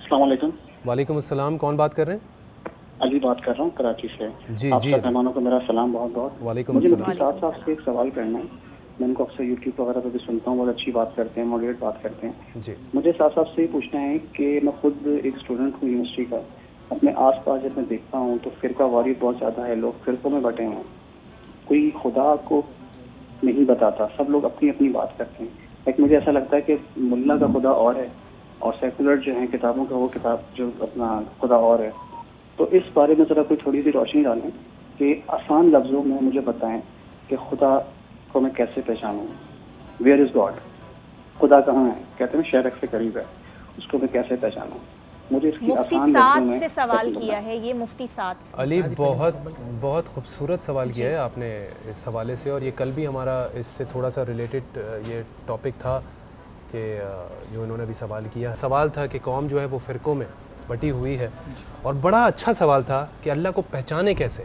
السلام علیکم. وعلیکم السلام. کون بات کر رہے ہیں؟ علی بات کر رہا ہوں کراچی سے. جی آپ جی. سب مہمانوں کو میرا سلام بہت بہت. وعلیکم مجھے السلام. مفتی صاحب سے ایک سوال کرنا ہے. میں ان کو اکثر یوٹیوب وغیرہ پہ بھی سنتا ہوں, بہت اچھی بات کرتے ہیں, ماڈریٹ بات کرتے ہیں. جی مجھے صاحب سے یہ پوچھنا ہے کہ میں خود ایک اسٹوڈنٹ ہوں یونیورسٹی کا. اپنے آس پاس جب میں دیکھتا ہوں تو فرقہ واری بہت زیادہ ہے, لوگ فرقوں میں بٹے ہیں. کوئی خدا کو نہیں بتاتا, سب لوگ اپنی اپنی بات کرتے ہیں. ایک مجھے ایسا لگتا ہے کہ ملا کا خدا اور ہے اور سیکولر جو ہیں کتابوں کا وہ کتاب جو اپنا خدا اور ہے. تو اس بارے میں ذرا کوئی تھوڑی سی روشنی ڈالیں کہ آسان لفظوں میں مجھے بتائیں کہ خدا کو میں کیسے پہچانوں. ویئر از گاڈ, خدا کہاں ہے؟ کہتے ہیں شہرک سے قریب ہے, اس کو میں کیسے پہچانوں؟ مجھے اس کی مفتی آسان لفظوں میں سعد سے سوال کیا ہے یہ, مفتی سعد سے. علی بہت خوبصورت سوال کیا ہے آپ نے اس حوالے سے, اور یہ کل بھی ہمارا اس سے تھوڑا سا ریلیٹڈ یہ ٹاپک تھا کہ جو انہوں نے بھی سوال کیا. سوال تھا کہ قوم جو ہے وہ فرقوں میں بٹی ہوئی ہے, اور بڑا اچھا سوال تھا کہ اللہ کو پہچانے کیسے.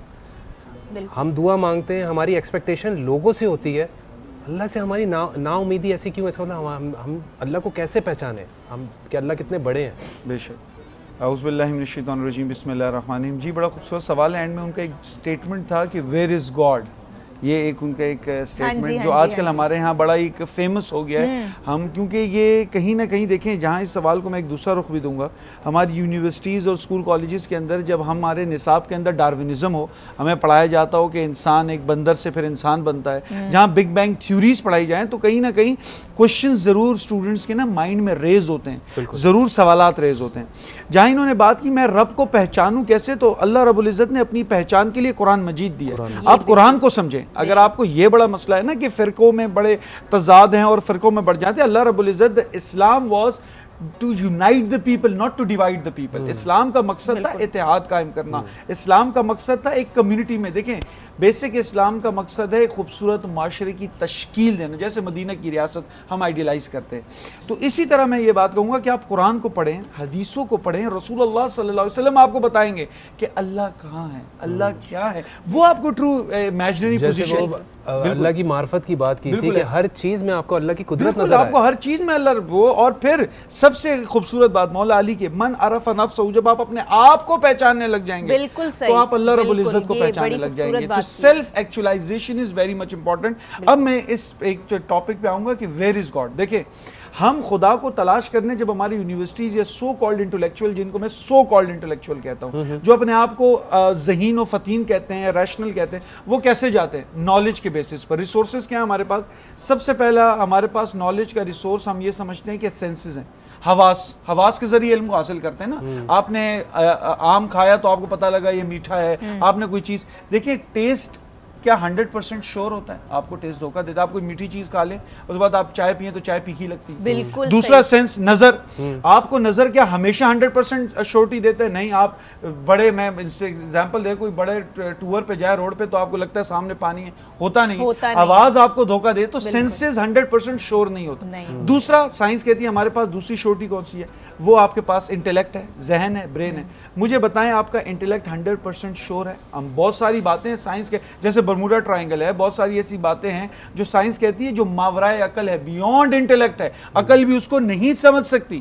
ہم دعا مانگتے ہیں, ہماری ایکسپیکٹیشن لوگوں سے ہوتی ہے, اللہ سے ہماری نا امیدی ایسی کیوں ہے؟ ہم اللہ کو کیسے پہچانیں, ہم کہ اللہ کتنے بڑے ہیں. بے شک. اعوذ باللہ من الشیطان الرجیم, بسم اللہ الرحمن الرحیم. جی بڑا خوبصورت سوال ہے. اینڈ میں ان کا ایک اسٹیٹمنٹ تھا کہ ویئر از گاڈ, یہ ایک ان کا ایک اسٹیٹمنٹ جو آج کل ہمارے ہاں بڑا ایک فیمس ہو گیا ہے. ہم کیونکہ یہ کہیں نہ کہیں دیکھیں, جہاں اس سوال کو میں ایک دوسرا رخ بھی دوں گا, ہماری یونیورسٹیز اور اسکول کالجز کے اندر جب ہمارے نصاب کے اندر ڈارونزم ہو, ہمیں پڑھایا جاتا ہو کہ انسان ایک بندر سے پھر انسان بنتا ہے, جہاں بگ بینگ تھیوریز پڑھائی جائیں, تو کہیں نہ کہیں کوشچن ضرور اسٹوڈنٹس کے نا مائنڈ میں ریز ہوتے ہیں, ضرور سوالات ریز ہوتے ہیں. جہاں انہوں نے بات کی میں رب کو پہچانوں کیسے, تو اللہ رب العزت نے اپنی پہچان کے لیے قرآن مجید دیا. آپ قرآن کو سمجھیں. اگر آپ کو یہ بڑا مسئلہ ہے نا کہ فرقوں میں بڑے تضاد ہیں اور فرقوں میں بڑھ جاتے ہیں, اللہ رب العزت Islam was to unite the people not to divide the people. اسلام کا مقصد تھا اتحاد قائم کرنا, اسلام کا مقصد تھا ایک کمیونٹی میں. دیکھیں بیسک اسلام کا مقصد ہے ایک خوبصورت معاشرے کی تشکیل دینا, جیسے مدینہ کی ریاست ہم آئیڈیلائز کرتے ہیں. تو اسی طرح میں یہ بات کہوں گا کہ آپ قرآن کو پڑھیں, حدیثوں کو پڑھیں, رسول اللہ صلی اللہ علیہ وسلم آپ کو بتائیں گے کہ اللہ کہاں ہے, اللہ کیا ہے. وہ آپ کو ٹرو امیجنری پوزیشن, اللہ کی معرفت کی بات کی تھی کہ ہر چیز میں آپ کو اللہ کی قدرت نظر آئے, آپ کو ہر چیز میں اللہ وہ. اور پھر سب سے خوبصورت بات مولا علی کے من عرف نفسہ, جب آپ اپنے آپ کو پہچاننے لگ جائیں گے تو آپ اللہ رب العزت کو پہچاننے لگ جائیں گے. تو self actualization is very much important. اب میں اس ایک ٹاپک پہ آؤں گا کہ ویئر از گاڈ. دیکھیں ہم خدا کو تلاش کرنے جب ہماری یونیورسٹیز یا سو کالڈ انٹلیکچوئل, جن کو میں سو کالڈ انٹلیکچوئل کہتا ہوں, جو اپنے آپ کو ذہین و فتین کہتے ہیں, ریشنل کہتے ہیں, وہ کیسے جاتے ہیں؟ نالج کے بیسس پر. ریسورسز کیا ہیں ہمارے پاس؟ سب سے پہلا ہمارے پاس نالج کا ریسورس ہم یہ سمجھتے ہیں کہ سینسز ہیں, حواس کے ذریعے علم کو حاصل کرتے ہیں نا. آپ نے آم کھایا تو آپ کو پتہ لگا یہ میٹھا ہے. آپ نے کوئی چیز دیکھیں, ٹیسٹ کیا 100% شور ہوتا ہے؟ آپ کو ٹیسٹ دھوکہ دیتا ہے. آپ کوئی میٹھی چیز کھا لیں, اس کے بعد آپ چائے پئیں تو چائے پھیکی لگتی ہے. بالکل. دوسرا سینس نظر, آپ کو نظر کیا ہمیشہ 100% شورٹی دیتا ہے؟ نہیں. آپ بڑے, میں ان سے ایگزامپل دے, کوئی بڑے ٹور پہ جائے روڈ پہ تو آپ کو لگتا ہے سامنے پانی ہے, ہوتا نہیں. آواز آپ کو دھوکہ دے تو سینسز 100% شور نہیں ہوتا. دوسرا سائنس کہتی ہے ہمارے پاس دوسری شورٹی کون سی ہے؟ وہ آپ کے پاس انٹیلیکٹ ہے, ذہن ہے, برین ہے. مجھے بتائیں آپ کا انٹیلیکٹ 100% شور ہے؟ ہم بہت ساری باتیں سائنس کے, جیسے برموڈا ٹرائنگل ہے, بہت ساری ایسی باتیں ہیں جو سائنس کہتی ہے جو ماورائے عقل ہے, بیونڈ انٹیلیکٹ ہے, عقل بھی اس کو نہیں سمجھ سکتی.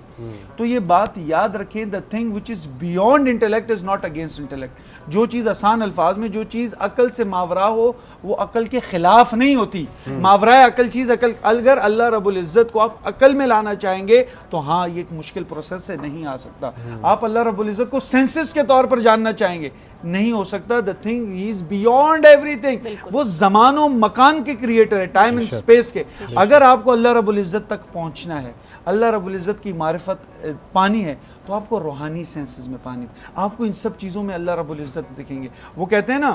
تو یہ بات یاد رکھیں, the thing which is beyond intellect is not against intellect. جو چیز آسان الفاظ میں, جو چیز عقل سے ماورا ہو وہ عقل کے خلاف نہیں ہوتی. ماورائے عقل چیز عقل, اگر اللہ رب العزت کو آپ عقل میں لانا چاہیں گے تو ہاں یہ ایک مشکل پروسیس سے نہیں آ سکتا. آپ اللہ رب العزت کو سینسز کے طور پر جاننا چاہیں گے, نہیں ہو سکتا. the thing he is beyond everything. وہ زمان و مکان کے کریٹر ہے, ٹائم اینڈ اسپیس کے. اگر آپ کو اللہ رب العزت تک پہنچنا ہے, اللہ رب العزت کی معرفت پانی ہے, تو آپ کو روحانی سینسز میں پانی, آپ کو ان سب چیزوں میں اللہ رب العزت دکھیں گے. وہ کہتے ہیں نا,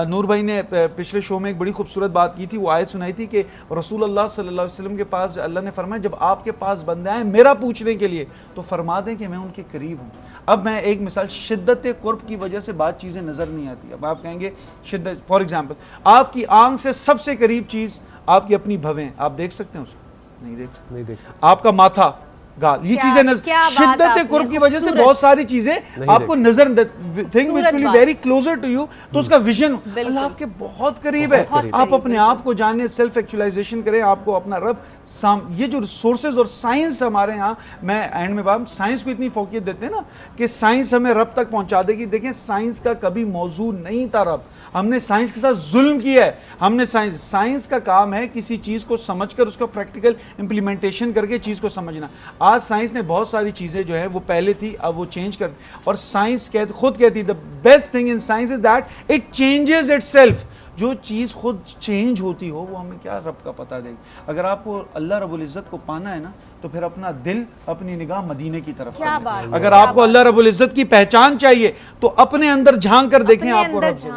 نور بھائی نے پچھلے شو میں ایک بڑی خوبصورت بات کی تھی, وہ آیت سنائی تھی کہ رسول اللہ صلی اللہ علیہ وسلم کے پاس اللہ نے فرمایا جب آپ کے پاس بندے آئیں میرا پوچھنے کے لیے تو فرما دیں کہ میں ان کے قریب ہوں. اب میں ایک مثال, شدت قرب کی وجہ سے بات چیزیں نظر نہیں آتی. اب آپ کہیں گے شدت, فار ایگزامپل آپ کی آنکھ سے سب سے قریب چیز آپ کی اپنی بھویں, آپ دیکھ سکتے ہیں اس کو؟ نہیں دیکھ سکتے. آپ کا ماتھا یہ چیزیں شدت قرب کی وجہ سے بہت ساری چیزیں آپ کو نظر thing which will be very closer to you, تو اس کا ویژن اللہ آپ کے بہت قریب ہے. آپ اپنے آپ کو جانیں, سیلف ایکچولائزیشن کریں, آپ کو اپنا رب یہ جو ریسورسز اور سائنس ہمارے ہاں, میں اینڈ میں بات سائنس کو اتنی فوقیت دیتے ہیں نا کہ سائنس ہمیں رب تک پہنچا دے گی. دیکھیں سائنس کا کبھی موضوع نہیں تھا رب, ہم نے سائنس کے ساتھ ظلم کیا ہے. ہم نے سائنس کا کام ہے کسی چیز کو سمجھ کر اس کا پریکٹیکل امپلیمنٹیشن کر کے چیز کو سمجھنا. آج سائنس نے بہت ساری چیزیں جو ہیں وہ پہلے تھی, اب وہ چینج کر, اور سائنس خود کہتی ہے the best thing in science is that it changes itself. جو چیز خود چینج ہوتی ہو وہ ہمیں کیا رب کا پتہ دے گی. اگر آپ کو اللہ رب العزت کو پانا ہے نا تو پھر اپنا دل, اپنی نگاہ مدینے کی طرف کریں. اگر آپ کو اللہ رب العزت کی پہچان چاہیے تو اپنے اندر جھانک کر دیکھیں آپ کو رب